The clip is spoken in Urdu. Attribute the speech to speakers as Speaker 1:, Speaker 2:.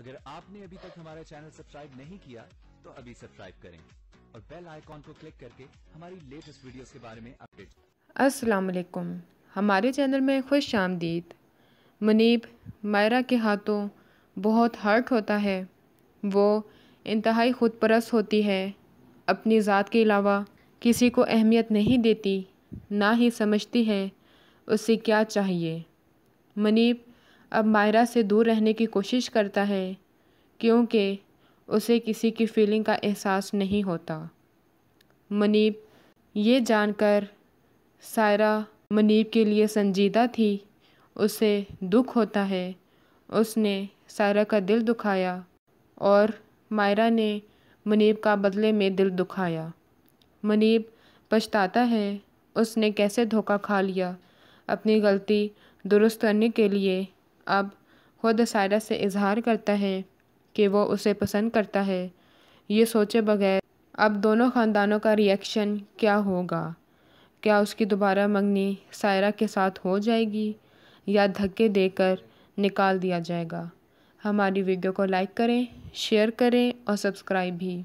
Speaker 1: اگر آپ نے ابھی تک ہمارا چینل سبسکرائب نہیں کیا تو ابھی سبسکرائب کریں اور بیل آئیکن کو کلک کر کے ہماری لیٹسٹ ویڈیوز کے بارے میں اپڈیٹ۔
Speaker 2: السلام علیکم، ہمارے چینل میں خوش آمدید۔ منیب مائرہ کے ہاتھوں بہت ہرٹ ہوتا ہے۔ وہ انتہائی خود پرست ہوتی ہے، اپنی ذات کے علاوہ کسی کو اہمیت نہیں دیتی، نہ ہی سمجھتی ہے اسے کیا چاہیے۔ منیب اب مائرہ سے دور رہنے کی کوشش کرتا ہے کیونکہ اسے کسی کی فیلنگ کا احساس نہیں ہوتا۔ منیب یہ جان کر سائرہ منیب کے لیے سنجیدہ تھی، اسے دکھ ہوتا ہے اس نے سائرہ کا دل دکھایا اور مائرہ نے منیب کا بدلے میں دل دکھایا۔ منیب پچھتاتا ہے اس نے کیسے دھوکہ کھا لیا۔ اپنی غلطی درست کرنے کے لیے اب خود سائرہ سے اظہار کرتا ہے کہ وہ اسے پسند کرتا ہے، یہ سوچے بغیر اب دونوں خاندانوں کا ری ایکشن کیا ہوگا۔ کیا اس کی دوبارہ منگنی سائرہ کے ساتھ ہو جائے گی یا دھکے دے کر نکال دیا جائے گا؟ ہماری ویڈیو کو لائک کریں، شیئر کریں اور سبسکرائب بھی۔